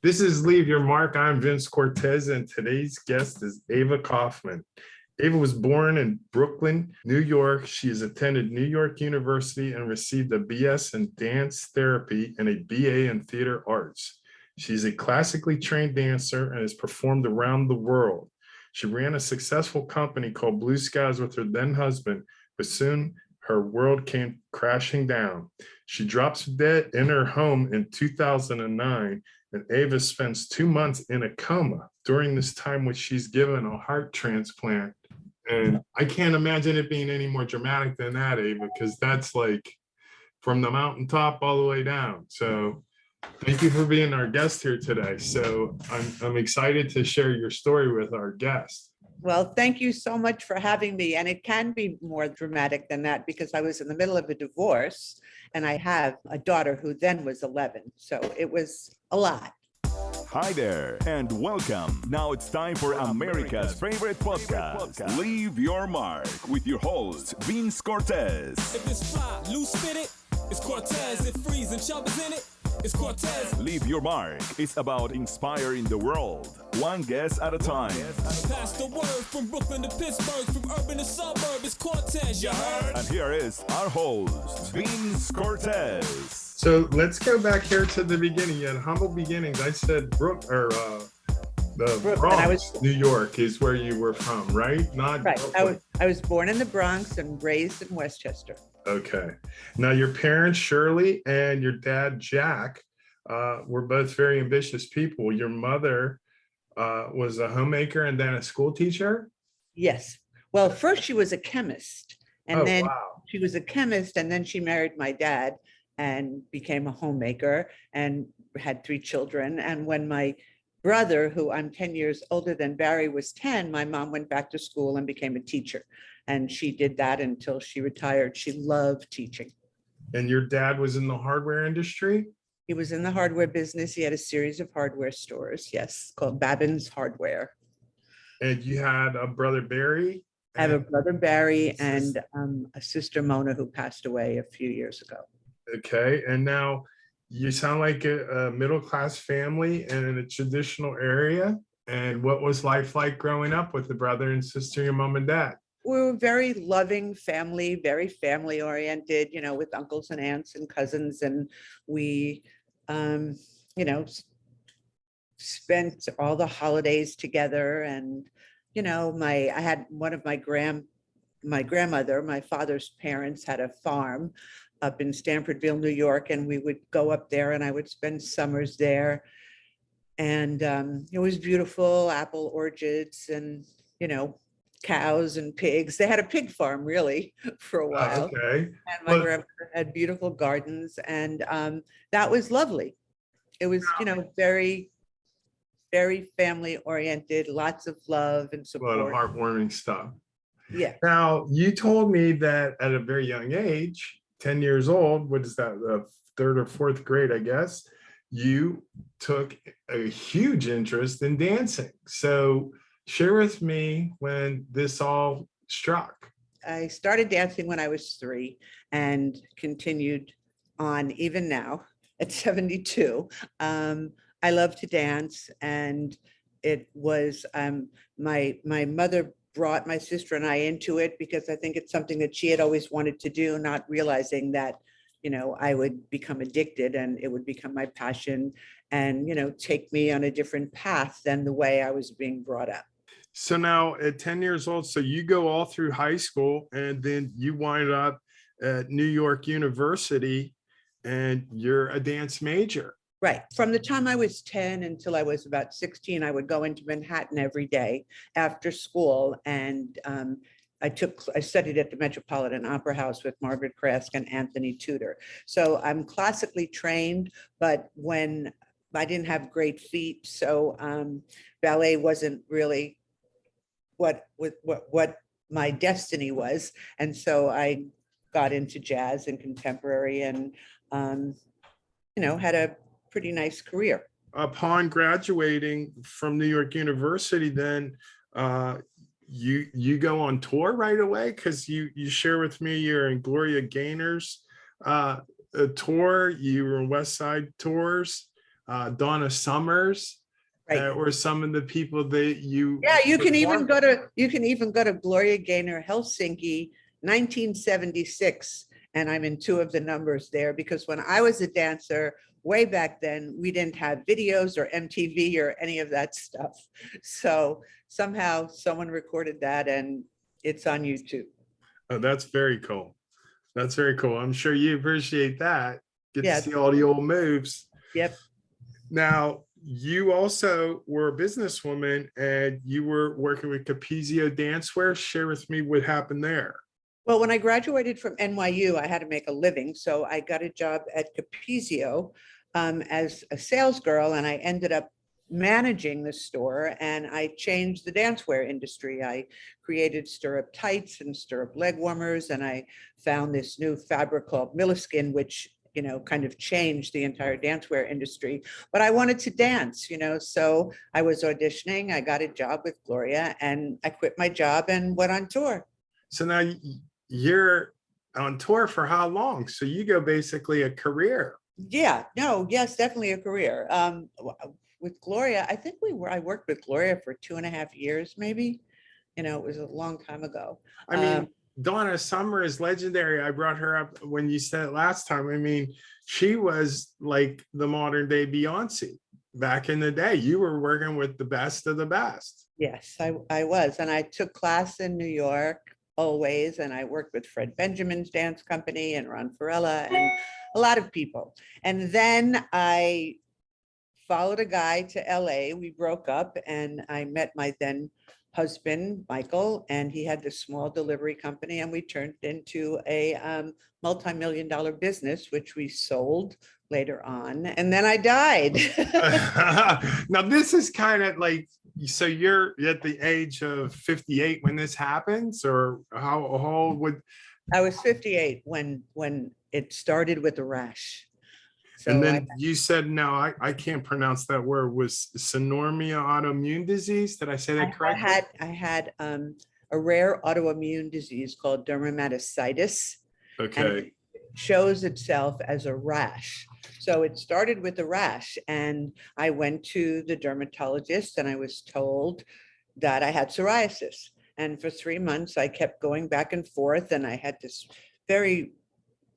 This is Leave Your Mark. I'm Vince Cortese, and today's guest is Ava Kaufman. Ava was born in Brooklyn, New York. She has attended New York University and received a BS in dance therapy and a BA in theater arts. She's a classically trained dancer and has performed around the world. She ran a successful company called Blue Skies with her then husband, but soon her world came crashing down. She drops dead in her home in 2009, and Ava spends 2 months in a coma during this time, which she's given a heart transplant. And I can't imagine it being any more dramatic than that, Ava, because that's like from the mountaintop all the way down. So thank you for being our guest here today. So I'm excited to share your story with our guest. Well, thank you so much for having me. And it can be more dramatic than that because I was in the middle of a divorce and I have a daughter who then was 11. So it was a lot. Hi there and welcome. Now it's time for America's favorite podcast, Leave Your Mark, with your host, Vince Cortese. If it's fly, loose fitted, it's Cortez. If freezing, chubbers in it, it's Cortez. Leave Your Mark is about inspiring the world, one guest at a time. Pass the word from Brooklyn to Pittsburgh, from urban to suburb, it's Cortez, you heard? And here is our host, Vince Cortese. So let's go back here to the beginning. You had humble beginnings. I said Bronx, New York is where you were from, right? Not right. I was born in the Bronx and raised in Westchester. Okay. Now your parents, Shirley, and your dad, Jack, were both very ambitious people. Your mother was a homemaker and then a school teacher? Yes. Well, first she was a chemist. And then she was a chemist and then she married my dad and became a homemaker and had 3 children. And when my brother, who I'm 10 years older than Barry, was 10, my mom went back to school and became a teacher. And she did that until she retired. She loved teaching. And your dad was in the hardware industry? He was in the hardware business. He had a series of hardware stores, yes, called Babbin's Hardware. And you had a brother, Barry? I have a brother, Barry, and a sister, Mona, who passed away a few years ago. Okay, and now you sound like a middle-class family in a traditional area. And what was life like growing up with the brother and sister, your mom and dad? We were a very loving family, very family oriented, you know, with uncles and aunts and cousins. And we, you know, spent all the holidays together. And, you know, I had one of my grandmother, my father's parents, had a farm up in Stamfordville, New York, and we would go up there and I would spend summers there. And it was beautiful, apple orchards and, you know, cows and pigs. They had a pig farm really for a while. Okay. And my grandmother had beautiful gardens and that was lovely. It was, you know, very, very family oriented, lots of love and support. A lot of heartwarming stuff. Yeah. Now, you told me that at a very young age, 10 years old, what is that, the 3rd or 4th grade, I guess, you took a huge interest in dancing. So share with me when this all struck. I started dancing when I was 3 and continued on even now at 72. I love to dance, and it was my mother brought my sister and I into it because I think it's something that she had always wanted to do, not realizing that, you know, I would become addicted and it would become my passion and, you know, take me on a different path than the way I was being brought up. So now at 10 years old, so you go all through high school and then you wind up at New York University and you're a dance major. Right. From the time I was 10 until I was about 16, I would go into Manhattan every day after school. And I studied at the Metropolitan Opera House with Margaret Krask and Anthony Tudor. So I'm classically trained, but when I didn't have great feet, so ballet wasn't really what my destiny was. And so I got into jazz and contemporary and, you know, had a pretty nice career. Upon graduating from New York University, then you go on tour right away, because you share with me you're in Gloria Gaynor's tour, you were in West Side Tours. Donna Summers, Right. or some of the people that you. Yeah, you can even perform- go to Gloria Gaynor, Helsinki, 1976. And I'm in two of the numbers there because when I was a dancer way back then, we didn't have videos or MTV or any of that stuff. So somehow someone recorded that and it's on YouTube. Oh, that's very cool. That's very cool. I'm sure you appreciate that. Get Yeah. to see all the old moves. Yep. Now, you also were a businesswoman and you were working with Capezio Dancewear. Share with me what happened there. Well, when I graduated from NYU, I had to make a living. So I got a job at Capezio as a sales girl, and I ended up managing the store, and I changed the dancewear industry. I created stirrup tights and stirrup leg warmers, and I found this new fabric called Milliskin, which kind of changed the entire dancewear industry. But I wanted to dance, so I was auditioning. I got a job with Gloria, and I quit my job and went on tour. So now you're on tour for how long? So you go basically a career. Yeah, no, yes, definitely a career. With Gloria, I worked with Gloria for 2.5 years, maybe. It was a long time ago. I mean, Donna Summer is legendary. I brought her up when you said it last time. I mean, she was like the modern day Beyonce back in the day. You were working with the best of the best. Yes, I was. And I took class in New York always. And I worked with Fred Benjamin's dance company and Ron Farella and a lot of people. And then I followed a guy to LA. We broke up and I met my then husband, Michael, and he had this small delivery company and we turned into a multi-million-dollar business, which we sold later on. And then I died. Now, this is kind of like, so you're at the age of 58 when this happens, or how old would? I was 58 when it started with the rash. So and then you said, no, I can't pronounce that word, was synormia autoimmune disease. Did I say that correctly? I had a rare autoimmune disease called dermatomyositis. Okay. And it shows itself as a rash. So it started with a rash and I went to the dermatologist and I was told that I had psoriasis. And for 3 months, I kept going back and forth and I had this very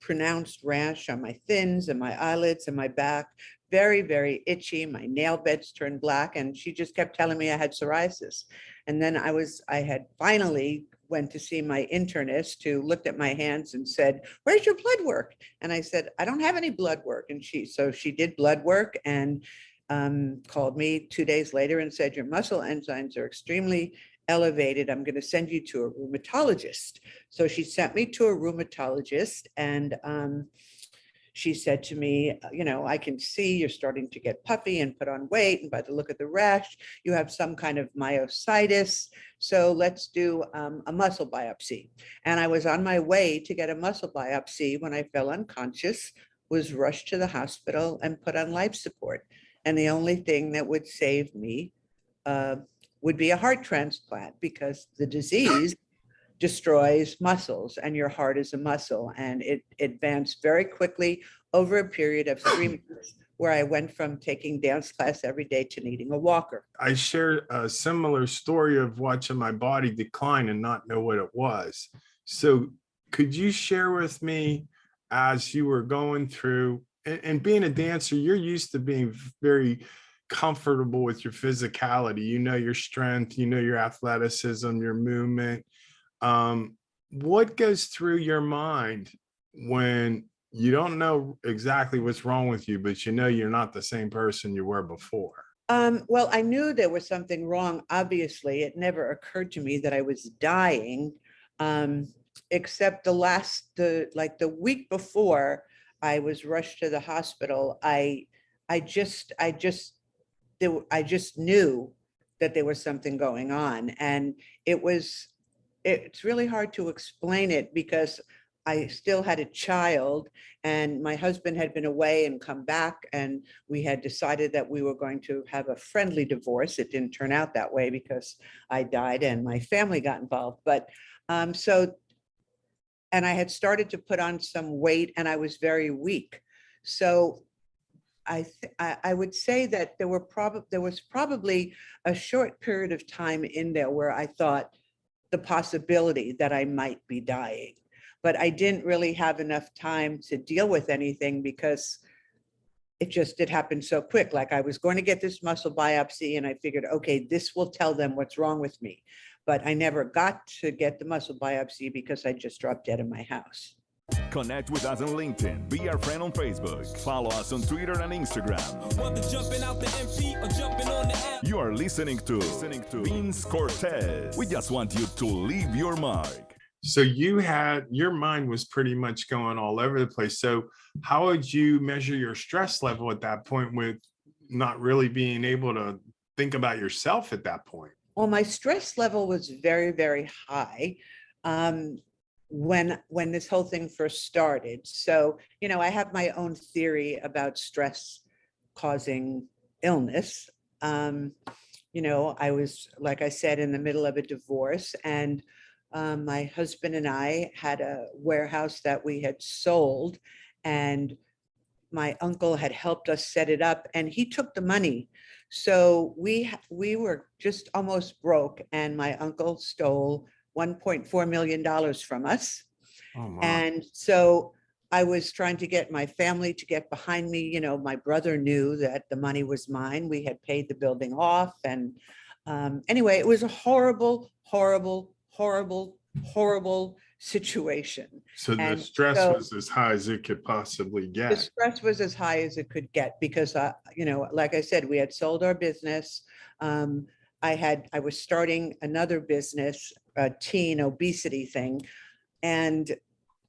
pronounced rash on my thins and my eyelids and my back, very, very itchy. My nail beds turned black and she just kept telling me I had psoriasis. And then I had finally went to see my internist who looked at my hands and said, "Where's your blood work?" And I said, "I don't have any blood work." And she did blood work and called me 2 days later and said, "Your muscle enzymes are extremely elevated. I'm going to send you to a rheumatologist." So she sent me to a rheumatologist and she said to me, "I can see you're starting to get puffy and put on weight. And by the look of the rash, you have some kind of myositis. So let's do a muscle biopsy." And I was on my way to get a muscle biopsy when I fell unconscious, was rushed to the hospital and put on life support. And the only thing that would save me would be a heart transplant because the disease destroys muscles and your heart is a muscle, and it advanced very quickly over a period of 3 months where I went from taking dance class every day to needing a walker. I share a similar story of watching my body decline and not know what it was. So could you share with me, as you were going through and being a dancer, you're used to being very comfortable with your physicality, your strength, your athleticism, your movement. What goes through your mind when you don't know exactly what's wrong with you, but you're not the same person you were before? Well, I knew there was something wrong. Obviously, it never occurred to me that I was dying, except the week before I was rushed to the hospital. I just knew that there was something going on, and it's really hard to explain it because I still had a child and my husband had been away and come back, and we had decided that we were going to have a friendly divorce. It didn't turn out that way because I died and my family got involved. But and I had started to put on some weight and I was very weak. So I would say that there was probably a short period of time in there where I thought the possibility that I might be dying, but I didn't really have enough time to deal with anything because it happened so quick. Like I was going to get this muscle biopsy and I figured, okay, this will tell them what's wrong with me. But I never got to get the muscle biopsy because I just dropped dead in my house. Connect with us on LinkedIn. Be our friend on Facebook. Follow us on Twitter and Instagram. Whether jumping out the MP or jumping on the app. You are listening to Vince Cortese. We just want you to leave your mark. So your mind was pretty much going all over the place. So how would you measure your stress level at that point with not really being able to think about yourself at that point? Well, my stress level was very, very high when this whole thing first started. So, I have my own theory about stress causing illness. I was, like I said, in the middle of a divorce, and my husband and I had a warehouse that we had sold, and my uncle had helped us set it up, and he took the money. So we were just almost broke, and my uncle stole $1.4 million from us. Oh, my. And so I was trying to get my family to get behind me. My brother knew that the money was mine. We had paid the building off. And anyway, it was a horrible, horrible, horrible, horrible situation. So the And stress so was as high as it could possibly the get. stress was as high as it could get because, like I said, we had sold our business. I was starting another business, a teen obesity thing. And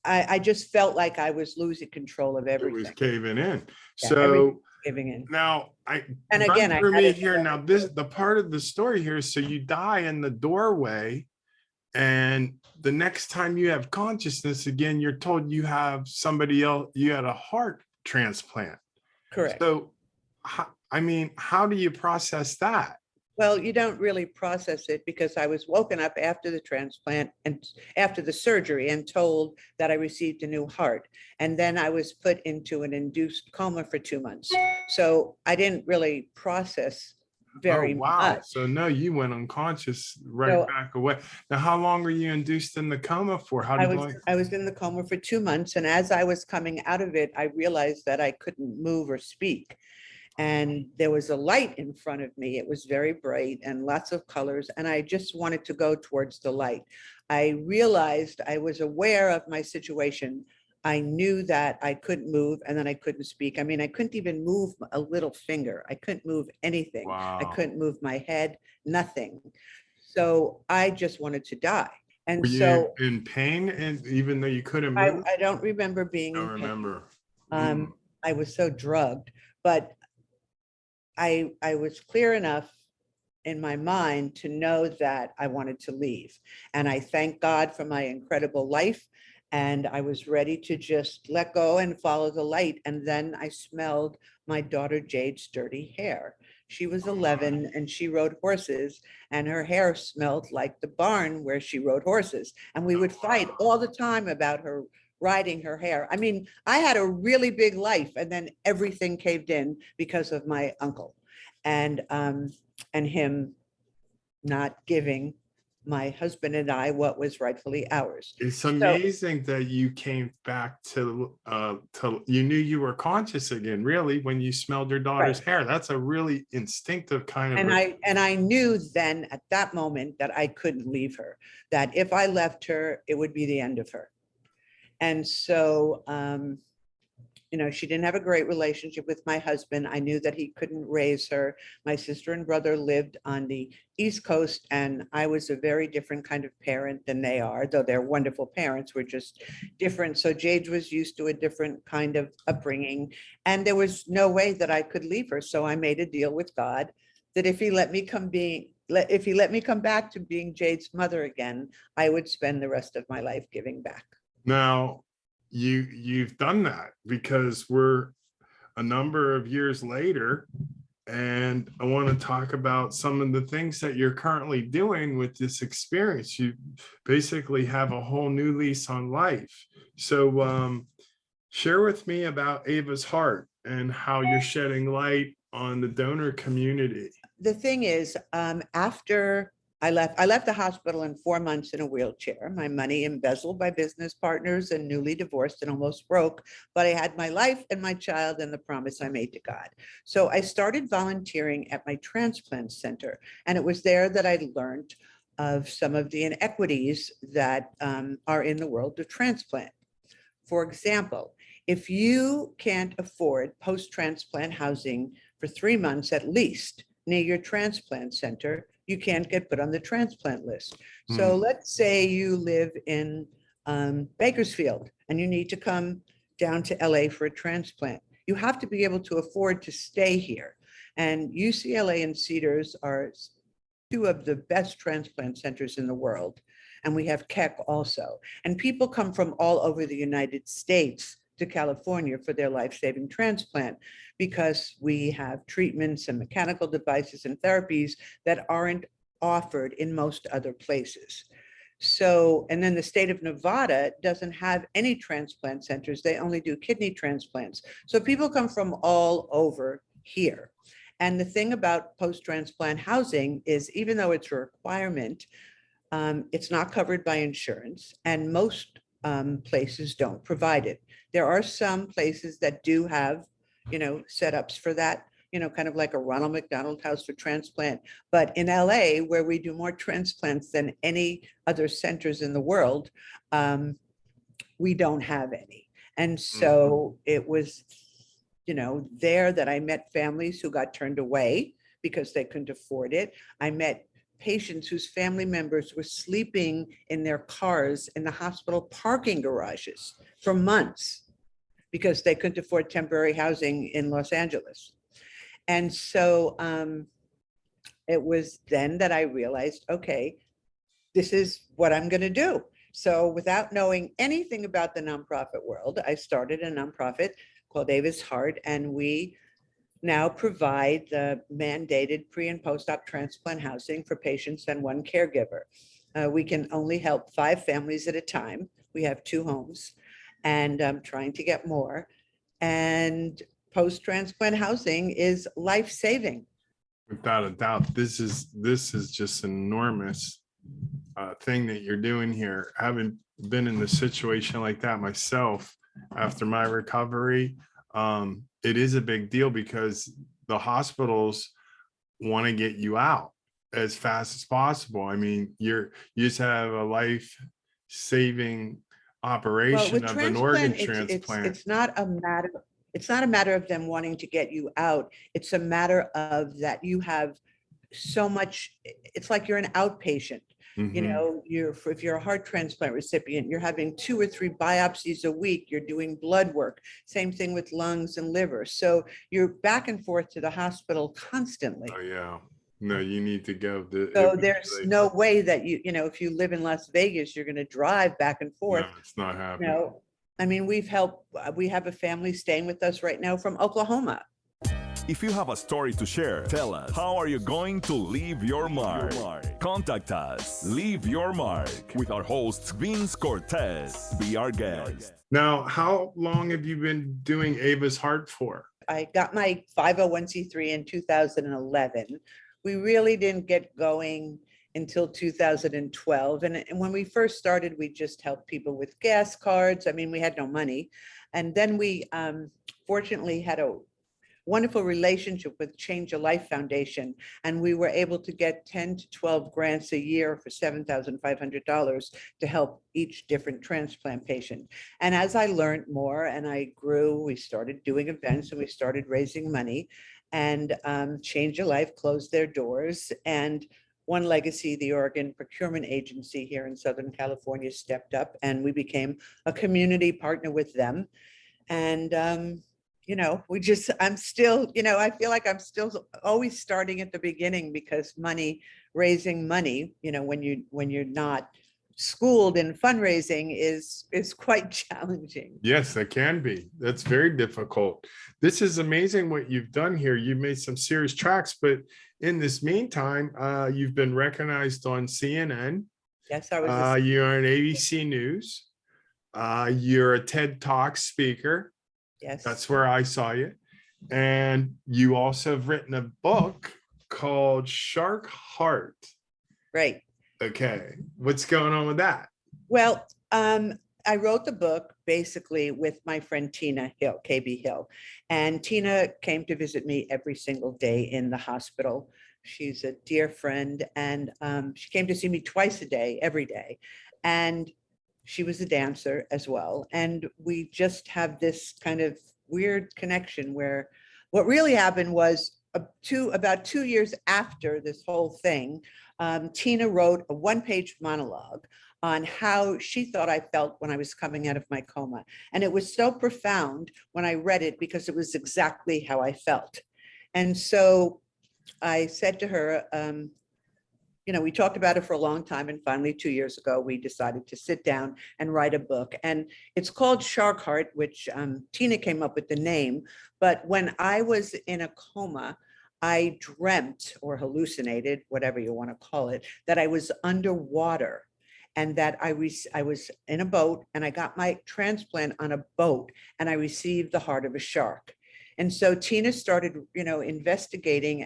I just felt like I was losing control of It was everything. caving in. Yeah, So everything giving in. now And run again, I through had me it- here. Now the part of the story here is, so you die in the doorway, and the next time you have consciousness again, you're told you have somebody else, you had a heart transplant. Correct. So, how do you process that? Well, you don't really process it because I was woken up after the transplant and after the surgery and told that I received a new heart. And then I was put into an induced coma for 2 months. So I didn't really process very wow. much. So no, you went unconscious right So- back away. Now, how long were you induced in the coma for? How I did was in the coma for 2 months. And as I was coming out of it, I realized that I couldn't move or speak. And there was a light in front of me. It was very bright and lots of colors. And I just wanted to go towards the light. I realized I was aware of my situation. I knew that I couldn't move and then I couldn't speak. I mean, I couldn't even move a little finger. I couldn't move anything. I Wow. couldn't move my head, nothing. So I just wanted to die. And Were you so in pain, and even though you couldn't move? I don't remember being I in don't pain. remember. I was so drugged, but I was clear enough in my mind to know that I wanted to leave. And I thank God for my incredible life. And I was ready to just let go and follow the light. And then I smelled my daughter Jade's dirty hair. She was 11 and she rode horses, and her hair smelled like the barn where she rode horses. And we would fight all the time about her riding her hair. I mean, I had a really big life, and then everything caved in because of my uncle and him not giving my husband and I what was rightfully ours. It's amazing that you came back to you knew you were conscious again, really, when you smelled your daughter's hair. That's a really instinctive kind of. And I knew then at that moment that I couldn't leave her, that if I left her, it would be the end of her. And so, she didn't have a great relationship with my husband. I knew that he couldn't raise her. My sister and brother lived on the East Coast, and I was a very different kind of parent than they are, though they're wonderful parents. We're just different. So Jade was used to a different kind of upbringing, and there was no way that I could leave her. So I made a deal with God that if he let me come back to being Jade's mother again, I would spend the rest of my life giving back. Now, you've done that, because we're a number of years later, and I want to talk about some of the things that you're currently doing with this experience. You basically have a whole new lease on life. So share with me about Ava's heart. and how you're shedding light on the donor community. The thing is, after I left the hospital in 4 months in a wheelchair, my money embezzled by business partners and newly divorced and almost broke, but I had my life and my child and the promise I made to God. So I started volunteering at my transplant center, and it was there that I learned of some of the inequities that are in the world of transplant. For example, if you can't afford post-transplant housing for 3 months at least near your transplant center, you can't get put on the transplant list. So let's say you live in Bakersfield and you need to come down to LA for a transplant. You have to be able to afford to stay here. And UCLA and Cedars are two of the best transplant centers in the world. And we have Keck also. And people come from all over the United States to California for their life-saving transplant because we have treatments and mechanical devices and therapies that aren't offered in most other places. So, and then the state of Nevada doesn't have any transplant centers. They only do kidney transplants. So people come from all over here. And the thing about post-transplant housing is, even though it's a requirement, it's not covered by insurance, and most places don't provide it. There are some places that do have, setups for that, kind of like a Ronald McDonald House for transplant. But in LA, where we do more transplants than any other centers in the world, we don't have any. And so it was, there that I met families who got turned away because they couldn't afford it. I met patients whose family members were sleeping in their cars in the hospital parking garages for months because they couldn't afford temporary housing in Los Angeles. And so it was then that I realized, okay, this is what I'm going to do. So without knowing anything about the nonprofit world, I started a nonprofit called Ava's Heart, and we now provide the mandated pre and post-op transplant housing for patients and one caregiver. We can only help 5 families at a time. We have 2 homes, and I'm trying to get more. And post-transplant housing is life-saving. Without a doubt, this is just an enormous thing that you're doing here. Having been in a situation like that myself after my recovery, it is a big deal because the hospitals want to get you out as fast as possible. I mean, you just have a life-saving operation of an organ transplant. It's not a matter of them wanting to get you out. It's a matter of that you have so much, it's like you're an outpatient. If you're a heart transplant recipient, you're having 2 or 3 biopsies a week, you're doing blood work, same thing with lungs and liver. So you're back and forth to the hospital constantly. Oh yeah. No, you need to go. So there's no way that if you live in Las Vegas, you're going to drive back and forth. No, it's not happening. I mean, we have a family staying with us right now from Oklahoma. If you have a story to share, tell us, how are you going to leave your mark? Contact us. Leave your mark with our host, Vince Cortese. Be our guest. Now, how long have you been doing Ava's Heart for? I got my 501c3 in 2011. We really didn't get going until 2012. And when we first started, we just helped people with gas cards. I mean, we had no money. And then we fortunately had a wonderful relationship with Change a Life Foundation, and we were able to get 10 to 12 grants a year for $7,500 to help each different transplant patient. And as I learned more and I grew, we started doing events and we started raising money, and Change a Life closed their doors, and One Legacy, the Oregon procurement agency here in Southern California, stepped up, and we became a community partner with them. And I'm still, I feel like I'm still always starting at the beginning, because raising money, when you're not schooled in fundraising is quite challenging. Yes, that can be. That's very difficult. This is amazing what you've done here. You've made some serious tracks, but in this meantime, you've been recognized on CNN. Yes, you're on ABC News. You're a TED Talk speaker. Yes. That's where I saw you. And you also have written a book called Shark Heart. Right. Okay. What's going on with that? Well, I wrote the book basically with my friend Tina Hill, KB Hill. And Tina came to visit me every single day in the hospital. She's a dear friend, and she came to see me twice a day, every day. And she was a dancer as well. And we just have this kind of weird connection where what really happened was about 2 years after this whole thing, Tina wrote a one-page monologue on how she thought I felt when I was coming out of my coma. And it was so profound when I read it because it was exactly how I felt. And so I said to her, we talked about it for a long time, and finally 2 years ago, we decided to sit down and write a book. And it's called Shark Heart, which Tina came up with the name. But when I was in a coma, I dreamt or hallucinated, whatever you want to call it, that I was underwater and that I was in a boat, and I got my transplant on a boat, and I received the heart of a shark. And so Tina started, investigating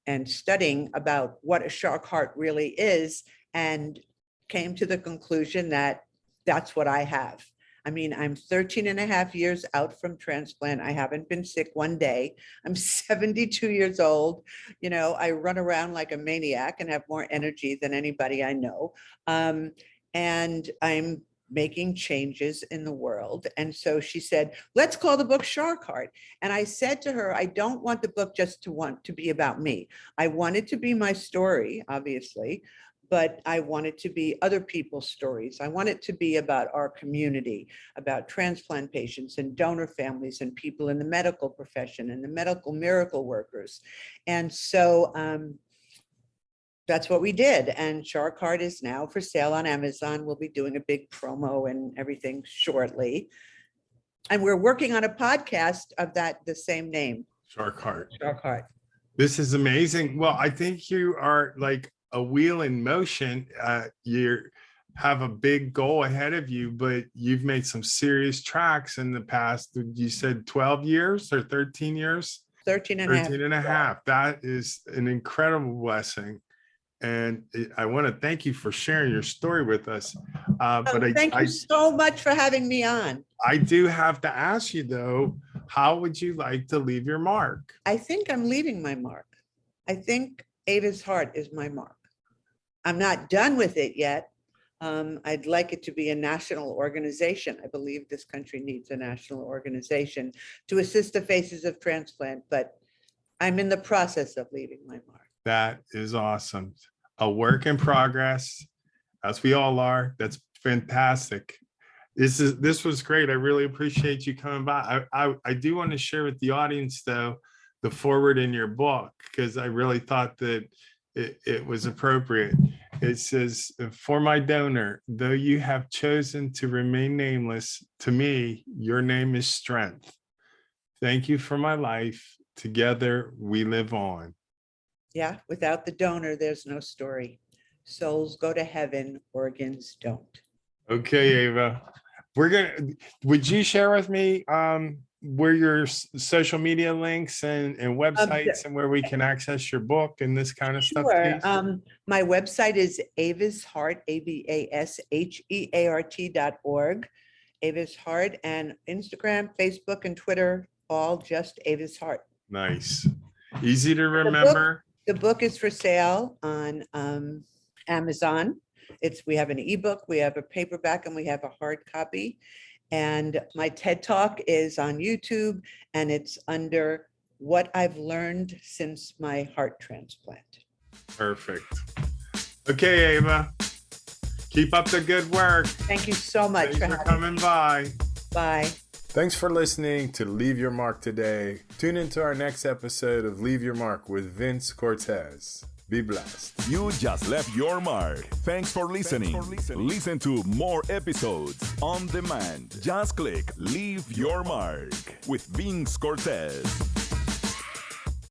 and studying about what a shark heart really is, and came to the conclusion that that's what I have. I mean, I'm 13 and a half years out from transplant. I haven't been sick one day. I'm 72 years old. I run around like a maniac and have more energy than anybody I know. And I'm making changes in the world. And so she said, let's call the book Shark Heart. And I said to her, I don't want the book just to be about me. I want it to be my story, obviously, but I want it to be other people's stories. I want it to be about our community, about transplant patients and donor families and people in the medical profession and the medical miracle workers. And so that's what we did. And Shark Heart is now for sale on Amazon. We'll be doing a big promo and everything shortly. And we're working on a podcast of the same name. Shark Heart. Shark Heart. This is amazing. Well, I think you are like a wheel in motion. You have a big goal ahead of you, but you've made some serious tracks in the past. You said 12 years or 13 years? 13 and a half. 13 and a half. That is an incredible blessing. And I want to thank you for sharing your story with us. Thank you so much for having me on. I do have to ask you, though, how would you like to leave your mark? I think I'm leaving my mark. I think Ava's Heart is my mark. I'm not done with it yet. I'd like it to be a national organization. I believe this country needs a national organization to assist the faces of transplant, but I'm in the process of leaving my mark. That is awesome. A work in progress, as we all are. That's fantastic. This was great. I really appreciate you coming by. I do want to share with the audience, though, the foreword in your book, because I really thought that it was appropriate. It says, for my donor, though you have chosen to remain nameless, to me, your name is strength. Thank you for my life. Together we live on. Yeah, without the donor, there's no story. Souls go to heaven, organs don't. Okay, Ava. Would you share with me where your social media links and websites and where we can access your book and this kind of stuff? Sure. My website is Ava's Heart, AVASHEART.org. Ava's Heart, and Instagram, Facebook, and Twitter, all just Ava's Heart. Nice. Easy to remember. The book is for sale on Amazon. We have an ebook, we have a paperback, and we have a hard copy. And my TED Talk is on YouTube, and it's under What I've Learned Since My Heart Transplant. Perfect. Okay, Ava. Keep up the good work. Thank you so much for coming by. Bye. Thanks for listening to Leave Your Mark today. Tune into our next episode of Leave Your Mark with Vince Cortese. Be blessed. You just left your mark. Thanks for listening. Listen to more episodes on demand. Just click Leave Your Mark with Vince Cortese.